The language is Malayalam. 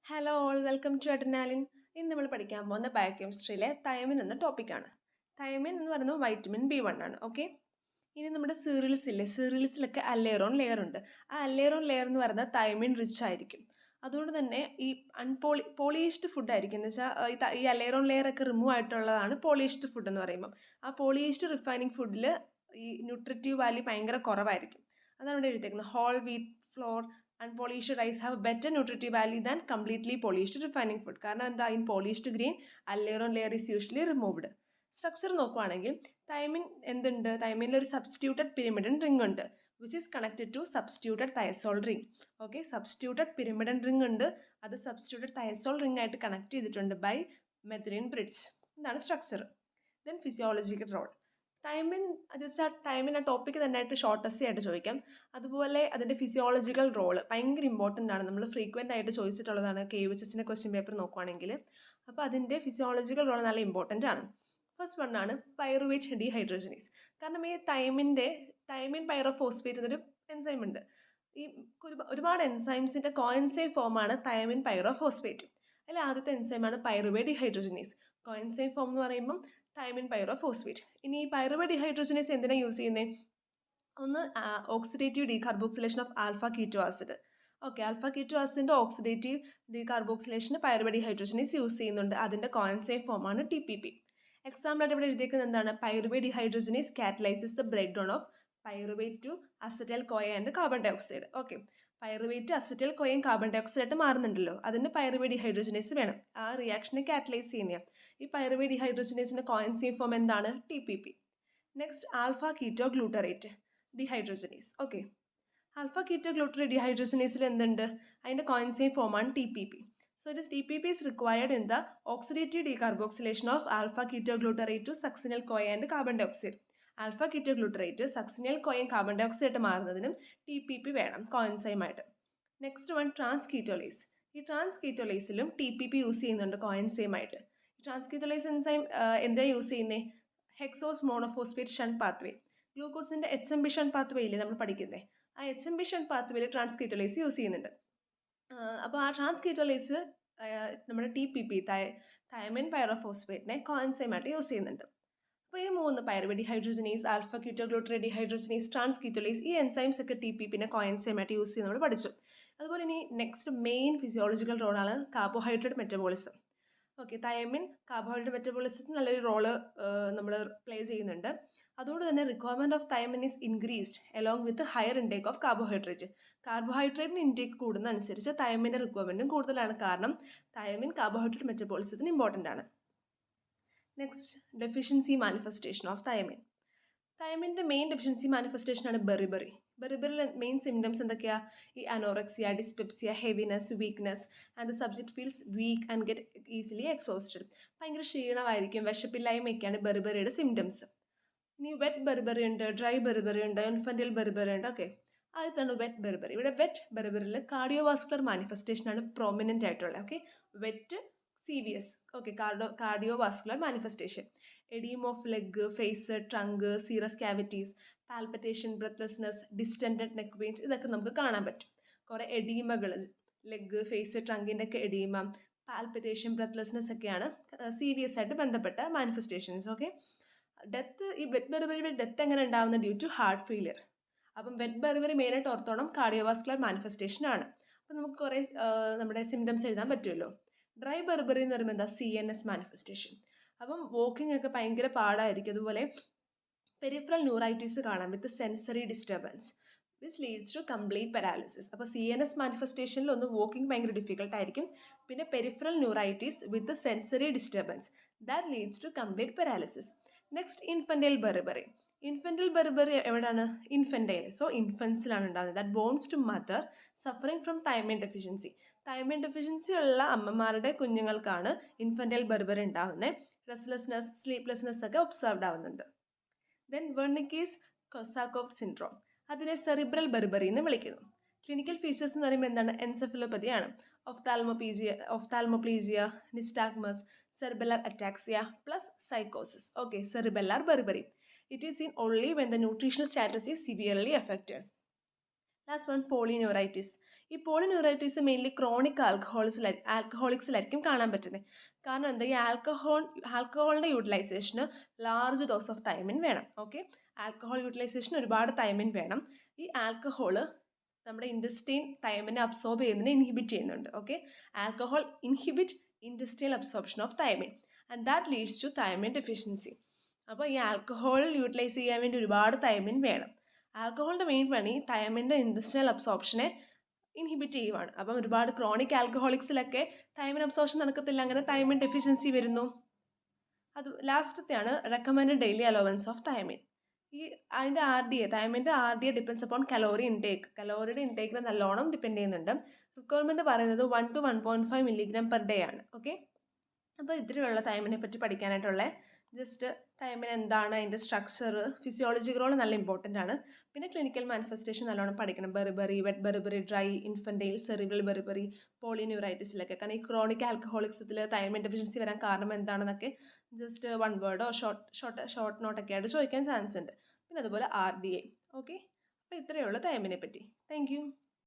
Hello all welcome to Adrenaline. ഇന്ന് നമ്മൾ പഠിക്കാൻ പോകുന്ന ബയോകെമിസ്ട്രിയിലെ തൈമിൻ എന്ന ടോപ്പിക്കാണ്. തൈമിൻ എന്ന് പറയുന്നത് വൈറ്റമിൻ B1 ആണ്. ഓക്കെ, ഇനി നമ്മുടെ സീറിയൽസ് ഇല്ലേ, സീറിയൽസിലൊക്കെ അല്ലേറോൺ ലെയർ ഉണ്ട്. ആ അല്ലേറോൺ ലെയർ എന്ന് പറയുന്നത് തൈമിൻ റിച്ച് ആയിരിക്കും. അതുകൊണ്ട് തന്നെ ഈ പോളിഷ്ഡ് ഫുഡ് ആയിരിക്കും. എന്ന് വെച്ചാൽ ഈ അല്ലേറോൺ ലെയർ ഒക്കെ റിമൂവ് ആയിട്ടുള്ളതാണ് പോളിഷ്ഡ് ഫുഡ് എന്ന് പറയുമ്പോൾ. ആ പോളിഷ്ഡ് റിഫൈനിങ് ഫുഡിൽ ഈ ന്യൂട്രിറ്റീവ് വാല്യൂ ഭയങ്കര കുറവായിരിക്കും. അതാണ് ഇവിടെ എഴുതിയിരിക്കുന്നത്. Whole wheat flour unpolished rice have better nutritive value than completely polished refining food. കാരണം എന്താ, in polished grain aleurone layer is usually removed. Structure നോക്കുവാണെങ്കിൽ തൈമിൻ എന്തുണ്ട്, തൈമിനിൽ ഒരു സബ്സ്റ്റിറ്റ്യൂട്ടഡ് പിരിമിഡൻ റിംഗ് ഉണ്ട് which is connected to substituted thiazole ring. Okay, substituted pyrimidine ring ഉണ്ട്, അത് സബ്സ്റ്റിറ്റ്യൂട്ടഡ് തയസോൾ റിംഗ് ആയിട്ട് കണക്ട് ചെയ്തിട്ടുണ്ട് ബൈ മെഥിലിൻ ബ്രിഡ്ജ്. ഇതാണ് structure. Then physiological role. Thiamine thiamine ആ ടോപ്പിക്ക് തന്നെയായിട്ട് ഷോർട്ടസ്റ്റ് ആയിട്ട് ചോദിക്കാം. അതുപോലെ അതിൻ്റെ ഫിസിയോളജിക്കൽ റോള് ഭയങ്കര ഇമ്പോർട്ടൻ്റ് ആണ്. നമ്മൾ ഫ്രീക്വൻ്റ് ആയിട്ട് ചോദിച്ചിട്ടുള്ളതാണ് KUHS ക്വസ്റ്റ്യൻ പേപ്പർ നോക്കുവാണെങ്കിൽ. അപ്പോൾ അതിൻ്റെ ഫിസിയോളജിക്കൽ റോൾ നല്ല ഇമ്പോർട്ടൻ്റ് ആണ്. ഫസ്റ്റ് വൺ ആണ് പൈറുവേറ്റ് ഡീഹൈഡ്രോജനേസ്. കാരണം ഈ തൈമിൻ പൈറോഫോസ്ഫേറ്റ് എന്നൊരു എൻസൈം ഉണ്ട്. ഈ ഒരുപാട് എൻസൈംസിൻ്റെ കോഎൻസൈം ഫോമാണ് തൈമിൻ പൈറോഫോസ്ഫേറ്റ്. അതിൽ ആദ്യത്തെ എൻസൈമാണ് പൈറുവേറ്റ് ഡീഹൈഡ്രോജനേസ്. കോഎൻസൈം ഫോം എന്ന് പറയുമ്പം തൈമിൻ പൈറോഫോസ്ഫേറ്റ്. ഇനി ഈ പൈറുവേറ്റ് ഡീഹൈഡ്രോജനേസ് എന്തിനാണ് യൂസ് ചെയ്യുന്നത്? ഒന്ന് oxidative decarboxylation of alpha keto acid. Okay, alpha keto ആസിഡിൻ്റെ ഓക്സിഡേറ്റീവ് ഡീകാർബോക്സിലേഷന് പൈറുവേറ്റ് ഡീഹൈഡ്രോജനേസ് യൂസ് ചെയ്യുന്നുണ്ട്. അതിൻ്റെ കോൺസൈം ഫോമാണ് TPP. എക്സാമ്പിളായിട്ട് ഇവിടെ എഴുതിയിരിക്കുന്നത് എന്താണ്? Pyruvate dehydrogenase catalyses the break down of pyruvate to acetyl CoA and carbon dioxide. Okay, pyruvate acetyl കോയയും കാർബൺ ഡൈ ഓക്സൈഡ് ആയിട്ട് മാറുന്നുണ്ടല്ലോ, അതിന് പൈറുവേറ്റ് ഡീഹൈഡ്രോജനേസ് വേണം ആ റിയാക്ഷനെ കാറ്റലൈസ് ചെയ്യുന്ന. ഈ പൈറുവേറ്റ് ഡീഹൈഡ്രോജനേസിൻ്റെ കോൺസൈം ഫോം എന്താണ്? TPP. Next alpha keto glutarate dehydrogenase. Okay, alpha keto glutarate ഡീഹൈഡ്രോജനേസിൽ എന്തുണ്ട്? അതിൻ്റെ കോൺസൈം ഫോമാണ് TPP. So it is TPP is required in the oxidative decarboxylation of alpha ketoglutarate to succinyl CoA and carbon dioxide. Alpha ketoglutarate succinyl കോയും കാർബൺ ഡൈ ഓക്സൈഡ് മാറുന്നതിനും TPP വേണം കോഎൻസൈം ആയിട്ട്. Next one transketolase. ഈ ട്രാൻസ്കീറ്റോലേസിലും TPP യൂസ് ചെയ്യുന്നുണ്ട് കോഎൻസൈം ആയിട്ട്. ട്രാൻസ്കീറ്റോലേസ് എൻസൈം എന്താ യൂസ് ചെയ്യുന്നത്? Hexose monophosphate shunt pathway. ഗ്ലൂക്കോസിൻ്റെ HMB ഷണ്ട് പാത്വേ ഇല്ലേ നമ്മൾ പഠിക്കുന്നത്, ആ HMB ഷണ്ട് പാത്വേയിൽ ട്രാൻസ്കീറ്റോലേസ് യൂസ് ചെയ്യുന്നുണ്ട്. അപ്പോൾ ആ ട്രാൻസ്കീറ്റോലേസ് നമ്മുടെ TPP തൈമിൻ പൈറോഫോസ്ഫേറ്റിനെ കോഎൻസൈമായിട്ട് യൂസ് ചെയ്യുന്നുണ്ട്. അപ്പോൾ ഈ മൂന്ന് pyruvate dehydrogenase, alpha ketoglutarate dehydrogenase, transketolase, ഈ എൻസൈംസ് ഒക്കെ TPP-നെ കോഎൻസൈമായിട്ട് യൂസ് ചെയ്യുന്നത് നമ്മൾ പഠിച്ചു. അതുപോലെ ഇനി നെക്സ്റ്റ് മെയിൻ ഫിസിയോളജിക്കൽ റോളാണ് carbohydrate metabolism. Okay, thiamine carbohydrate മെറ്റബോളിസത്തിന് നല്ലൊരു റോള് നമ്മൾ പ്ലേ ചെയ്യുന്നുണ്ട്. അതുകൊണ്ട് തന്നെ requirement of thiamine is increased along with higher intake of carbohydrate. കാർബോഹൈഡ്രേറ്റിന് ഇൻടേക്ക് കൂടുന്ന അനുസരിച്ച് തൈമിൻ്റെ റിക്വയർമെൻറ്റും കൂടുതലാണ്. കാരണം തൈമിൻ കാർബോഹൈഡ്രേറ്റ് മെറ്റബോളിസത്തിന് ഇമ്പോർട്ടൻ്റ് ആണ്. Next deficiency manifestation of thiamine. തൈമിൻ്റെ മെയിൻ ഡെഫിഷ്യൻസി മാനിഫെസ്റ്റേഷൻ ആണ് ബെറിബറി. ബെറിബറിൽ മെയിൻ സിംറ്റംസ് എന്തൊക്കെയാണ്? ഈ anorexia, dyspepsia, heaviness, weakness and the subject feels week and get easily exhausted. ഭയങ്കര ക്ഷീണമായിരിക്കും, വിശപ്പില്ലായ്മയൊക്കെയാണ് ബെറിബറിയുടെ സിംറ്റംസ്. ഇനി വെറ്റ് ബെറിബറി ഉണ്ട്, ഡ്രൈ ബെറിബറി ഉണ്ട്, ഇൻഫൻറ്റൽ ബെറിബറി ഉണ്ട്. ഓക്കെ, ആദ്യത്താണ് വെറ്റ് ബെറിബറി. ഇവിടെ വെറ്റ് ബെറിബറിൽ കാർഡിയോവാസ്കുലർ മാനിഫെസ്റ്റേഷൻ ആണ് പ്രോമിനൻ്റ് ആയിട്ടുള്ളത്. Okay, wet CVS. Okay, cardiovascular manifestation. Oedema of leg, face, trunk, serous cavities, palpitation, breathlessness, distended neck pains, ഇതൊക്കെ നമുക്ക് കാണാൻ പറ്റും. കുറേ എഡീമകൾ, ലെഗ്, ഫേസ്, ട്രങ്കിൻ്റെ ഒക്കെ എഡീമ, പാൽപിറ്റേഷൻ, ബ്രെത്ത്ലെസ്നെസ് ഒക്കെയാണ് CVS ആയിട്ട് ബന്ധപ്പെട്ട മാനിഫെസ്റ്റേഷൻസ്. ഓക്കെ, ഡെത്ത്, ഈ വെറ്റ് ബെറിബറിയുടെ ഡെത്ത് എങ്ങനെ ഉണ്ടാവുന്നത്? Due to heart failure. അപ്പം വെറ്റ് ബെറിബറി മെയിനായിട്ട് ഓർത്തോണം കാർഡിയോവാസ്കുലർ മാനിഫെസ്റ്റേഷൻ ആണ്. അപ്പം നമുക്ക് കുറേ നമ്മുടെ സിംറ്റംസ് എഴുതാൻ പറ്റുമല്ലോ. ഡ്രൈ ബെറിബറി എന്ന് പറയുമ്പോൾ എന്താ? CNS manifestation. അപ്പം വോക്കിംഗ് ഒക്കെ ഭയങ്കര പാടായിരിക്കും. അതുപോലെ പെരിഫറൽ ന്യൂറൈറ്റീസ് കാണാം with sensory disturbance which leads to complete paralysis. അപ്പോൾ CNS മാനിഫെസ്റ്റേഷനിൽ ഒന്ന് വോക്കിംഗ് ഭയങ്കര ഡിഫിക്കൽട്ടായിരിക്കും, പിന്നെ peripheral neuritis with sensory disturbance that leads to complete paralysis. Next infantile beriberi. Infantile beriberi എവിടെയാണ്? ഇൻഫൻറ്റൈൽ. സോ ഇൻഫൻസിലാണ് ഉണ്ടാകുന്നത്. ദാറ്റ് ബോൺസ് to mother suffering from thiamine deficiency. Thiamine deficiency ഉള്ള അമ്മമാരുടെ കുഞ്ഞുങ്ങൾക്കാണ് ഇൻഫൻറ്റൈൽ ബെറിബറി ഉണ്ടാകുന്നത്. റെസ്റ്റ്ലെസ്നെസ്, സ്ലീപ്ലെസ്നെസ് ഒക്കെ ഒബ്സർവ്ഡ് ആവുന്നുണ്ട്. ദെൻ വെർണിക്കീസ് കൊസാക്കോഫ് സിൻഡ്രോം, അതിനെ സെറിബ്രൽ ബെറിബറി എന്ന് വിളിക്കുന്നു. ക്ലിനിക്കൽ ഫീച്ചേഴ്സ് എന്ന് പറയുമ്പോൾ എന്താണ്? എൻസെഫലോപ്പതിയാണ്. ഒഫ്താൽമോപ്ലീജിയ, nystagmus, cerebellar ataxia plus psychosis. Okay, cerebellar beriberi. It is seen only when the nutritional status is severely affected. Last one, polyneuritis. ഈ പോളിന്യൂറൈറ്റീസ് മെയിൻലി ക്രോണിക് ആൽക്കഹോളിക്സിലായിരിക്കും കാണാൻ പറ്റുന്നത്. കാരണം എന്താ, ഈ ആൽക്കഹോളിൻ്റെ യൂട്ടിലൈസേഷന് ലാർജ് ഡോസ് ഓഫ് തൈമിൻ വേണം. ഓക്കെ, ആൽക്കഹോൾ യൂട്ടിലൈസേഷൻ ഒരുപാട് തൈമിൻ വേണം. ഈ ആൽക്കഹോള് നമ്മുടെ ഇൻഡസ്റ്റൈൻ തൈമിനെ അബ്സോർബ് ചെയ്യുന്നതിന് ഇൻഹിബിറ്റ് ചെയ്യുന്നുണ്ട്. Okay, alcohol inhibit intestinal absorption of thiamine and that leads to thiamine deficiency. അപ്പോൾ ഈ ആൽക്കഹോൾ യൂട്ടിലൈസ് ചെയ്യാൻ വേണ്ടി ഒരുപാട് തൈമിൻ വേണം. ആൽക്കഹോളിൻ്റെ മെയിൻ പണി തൈമിൻ്റെ ഇൻഡസ്ട്രിയൽ അബ്സോർപ്ഷനെ ഇൻഹിബിറ്റ് ചെയ്യുവാണ്. അപ്പം ഒരുപാട് ക്രോണിക് ആൽക്കഹോളിക്സിലൊക്കെ തൈമിൻ അബ്സോർപ്ഷൻ നടക്കത്തില്ല, അങ്ങനെ തൈമിൻ ഡെഫിഷ്യൻസി വരുന്നു. അത് ലാസ്റ്റത്തെയാണ് recommend daily allowance of thiamine. ഈ അതിൻ്റെ തൈമിൻ്റെ RDA depends upon calorie intake. കലോറിയുടെ ഇൻടേക്കിന് നല്ലോണം ഡിപ്പെൻഡ് ചെയ്യുന്നുണ്ട്. റിക്വയർമെൻറ്റ് പറയുന്നത് 1 to 1.5 mg/day ആണ്. ഓക്കെ, അപ്പോൾ ഇത്രയുള്ള തൈമിനെ പറ്റി പഠിക്കാനായിട്ടുള്ള ജസ്റ്റ് തൈമിൻ എന്താണ്, അതിൻ്റെ സ്ട്രക്ചർ, ഫിസിയോളജിക്കൽ റോൾ നല്ല ഇമ്പോർട്ടൻ്റ് ആണ്. പിന്നെ ക്ലിനിക്കൽ മാനിഫെസ്റ്റേഷൻ നല്ലോണം പഠിക്കണം. Beriberi, wet beriberi, dry infantile cerebral beriberi, പോളിന്യൂറൈറ്റിസിലൊക്കെ. കാരണം ഈ ക്രോണിക് ആൽക്കഹോളിക്സത്തിൽ തൈമിൻ ഡെഫിഷ്യൻസി വരാൻ കാരണം എന്താണെന്നൊക്കെ ജസ്റ്റ് 1 വേർഡോ ഷോർട്ട് നോട്ടൊക്കെ ആയിട്ട് ചോദിക്കാൻ ചാൻസ് ഉണ്ട്. പിന്നെ അതുപോലെ RDA. ഓക്കെ, അപ്പോൾ ഇത്രയേ ഉള്ളൂ തൈമിനെ പറ്റി. Thank you.